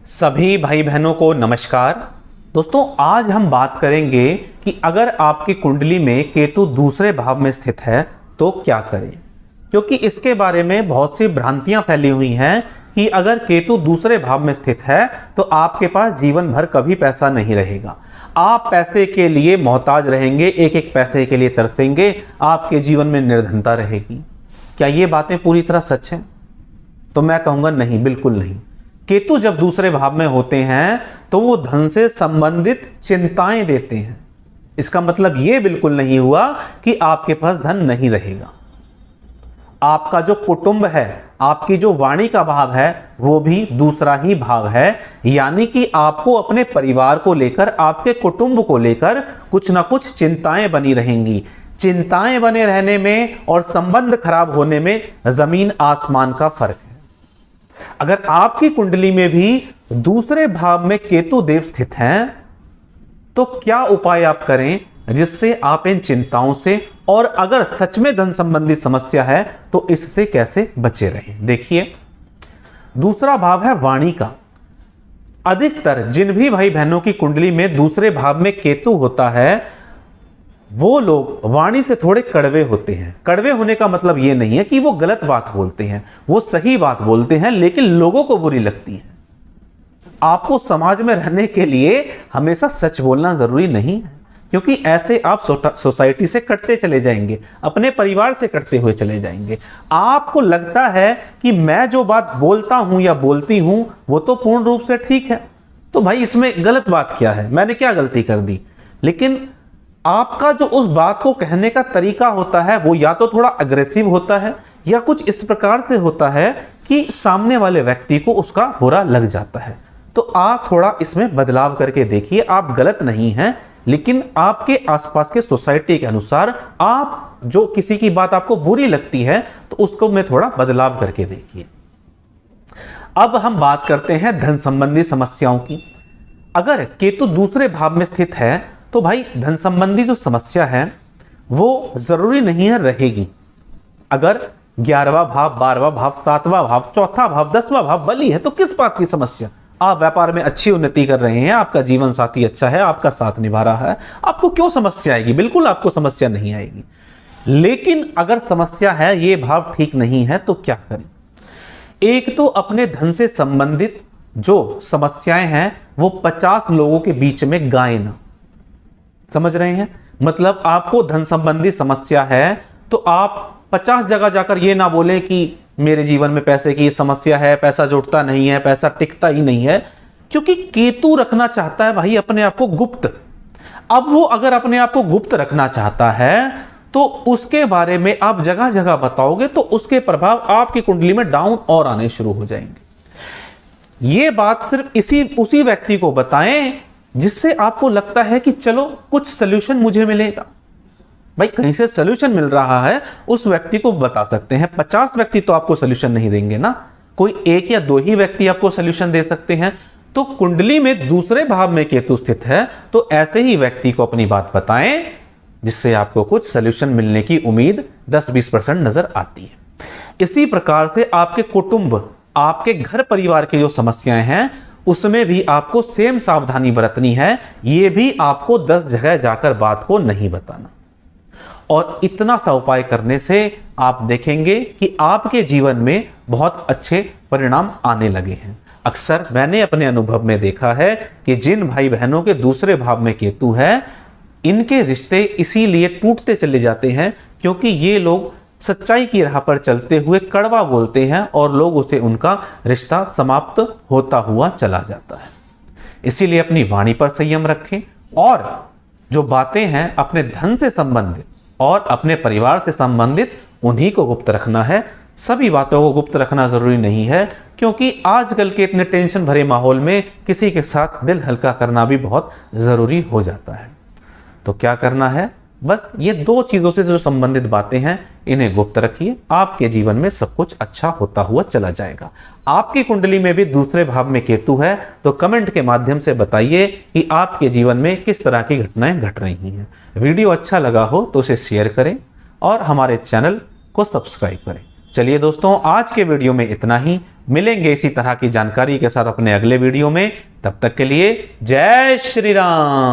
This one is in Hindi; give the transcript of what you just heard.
सभी भाई बहनों को नमस्कार। दोस्तों, आज हम बात करेंगे कि अगर आपकी कुंडली में केतु दूसरे भाव में स्थित है तो क्या करें, क्योंकि इसके बारे में बहुत सी भ्रांतियां फैली हुई हैं कि अगर केतु दूसरे भाव में स्थित है तो आपके पास जीवन भर कभी पैसा नहीं रहेगा, आप पैसे के लिए मोहताज रहेंगे, एक एक पैसे के लिए तरसेंगे, आपके जीवन में निर्धनता रहेगी। क्या ये बातें पूरी तरह सच हैं? तो मैं कहूँगा नहीं, बिल्कुल नहीं। केतु जब दूसरे भाव में होते हैं तो वो धन से संबंधित चिंताएं देते हैं। इसका मतलब ये बिल्कुल नहीं हुआ कि आपके पास धन नहीं रहेगा। आपका जो कुटुंब है, आपकी जो वाणी का भाव है, वो भी दूसरा ही भाव है। यानी कि आपको अपने परिवार को लेकर, आपके कुटुंब को लेकर कुछ ना कुछ चिंताएं बनी रहेंगी। चिंताएं बने रहने में और संबंध खराब होने में जमीन आसमान का फर्क है। अगर आपकी कुंडली में भी दूसरे भाव में केतु देव स्थित हैं तो क्या उपाय आप करें जिससे आप इन चिंताओं से, और अगर सच में धन संबंधी समस्या है तो इससे कैसे बचे रहें। देखिए, दूसरा भाव है वाणी का। अधिकतर जिन भी भाई बहनों की कुंडली में दूसरे भाव में केतु होता है वो लोग वाणी से थोड़े कड़वे होते हैं। कड़वे होने का मतलब ये नहीं है कि वो गलत बात बोलते हैं, वो सही बात बोलते हैं, लेकिन लोगों को बुरी लगती है। आपको समाज में रहने के लिए हमेशा सच बोलना जरूरी नहीं है, क्योंकि ऐसे आप सोसाइटी से कटते चले जाएंगे, अपने परिवार से कटते हुए चले जाएंगे। आपको लगता है कि मैं जो बात बोलता हूं या बोलती हूं वो तो पूर्ण रूप से ठीक है, तो भाई इसमें गलत बात क्या है, मैंने क्या गलती कर दी। लेकिन आपका जो उस बात को कहने का तरीका होता है वो या तो थोड़ा अग्रेसिव होता है या कुछ इस प्रकार से होता है कि सामने वाले व्यक्ति को उसका बुरा लग जाता है। तो आप थोड़ा इसमें बदलाव करके देखिए। आप गलत नहीं हैं, लेकिन आपके आसपास के सोसाइटी के अनुसार आप जो किसी की बात आपको बुरी लगती है तो उसको में थोड़ा बदलाव करके देखिए। अब हम बात करते हैं धन संबंधी समस्याओं की। अगर केतु दूसरे भाव में स्थित है तो भाई धन संबंधी जो समस्या है वो जरूरी नहीं है रहेगी। अगर 11वां भाव, 12वां भाव, 7वां भाव, 4था भाव, 10वां भाव बली है तो किस बात की समस्या। आप व्यापार में अच्छी उन्नति कर रहे हैं, आपका जीवन साथी अच्छा है, आपका साथ निभा रहा है, आपको क्यों समस्या आएगी? बिल्कुल आपको समस्या नहीं आएगी। लेकिन अगर समस्या है, ये भाव ठीक नहीं है, तो क्या करें? एक तो अपने धन से संबंधित जो समस्याएं हैं वो 50 लोगों के बीच में गाएं ना। समझ रहे हैं? मतलब आपको धन संबंधी समस्या है तो आप 50 जगह जाकर ये ना बोले कि मेरे जीवन में पैसे की समस्या है, पैसा जुटता नहीं है, पैसा टिकता ही नहीं है, क्योंकि केतु रखना चाहता है भाई अपने आप को गुप्त। अब वो अगर अपने आप को गुप्त रखना चाहता है तो उसके बारे में आप जगह जगह बताओगे तो उसके प्रभाव आपकी कुंडली में डाउन और आने शुरू हो जाएंगे। ये बात सिर्फ उसी व्यक्ति को बताएं जिससे आपको लगता है कि चलो कुछ सलूशन मुझे मिलेगा। भाई कहीं से सलूशन मिल रहा है उस व्यक्ति को बता सकते हैं। 50 व्यक्ति तो आपको सलूशन नहीं देंगे ना, कोई एक या दो ही व्यक्ति आपको सलूशन दे सकते हैं। तो कुंडली में दूसरे भाव में केतु स्थित है तो ऐसे ही व्यक्ति को अपनी बात बताएं जिससे आपको कुछ सलूशन मिलने की उम्मीद 10-20% नजर आती है। इसी प्रकार से आपके कुटुंब, आपके घर परिवार की जो समस्याएं हैं उसमें भी आपको सेम सावधानी बरतनी है। यह भी आपको 10 जगह जाकर बात को नहीं बताना। और इतना सा उपाय करने से आप देखेंगे कि आपके जीवन में बहुत अच्छे परिणाम आने लगे हैं। अक्सर मैंने अपने अनुभव में देखा है कि जिन भाई बहनों के दूसरे भाव में केतु है, इनके रिश्ते इसीलिए टूटते चले जाते हैं क्योंकि ये लोग सच्चाई की राह पर चलते हुए कड़वा बोलते हैं और लोग उसे, उनका रिश्ता समाप्त होता हुआ चला जाता है। इसीलिए अपनी वाणी पर संयम रखें और जो बातें हैं अपने धन से संबंधित और अपने परिवार से संबंधित उन्हीं को गुप्त रखना है। सभी बातों को गुप्त रखना जरूरी नहीं है, क्योंकि आजकल के इतने टेंशन भरे माहौल में किसी के साथ दिल हल्का करना भी बहुत जरूरी हो जाता है। तो क्या करना है? बस ये 2 चीजों से जो संबंधित बातें हैं इन्हें गुप्त रखिए, आपके जीवन में सब कुछ अच्छा होता हुआ चला जाएगा। आपकी कुंडली में भी दूसरे भाव में केतु है तो कमेंट के माध्यम से बताइए कि आपके जीवन में किस तरह की घटनाएं घट रही हैं। वीडियो अच्छा लगा हो तो उसे शेयर करें और हमारे चैनल को सब्सक्राइब करें। चलिए दोस्तों, आज के वीडियो में इतना ही। मिलेंगे इसी तरह की जानकारी के साथ अपने अगले वीडियो में। तब तक के लिए जय श्री राम।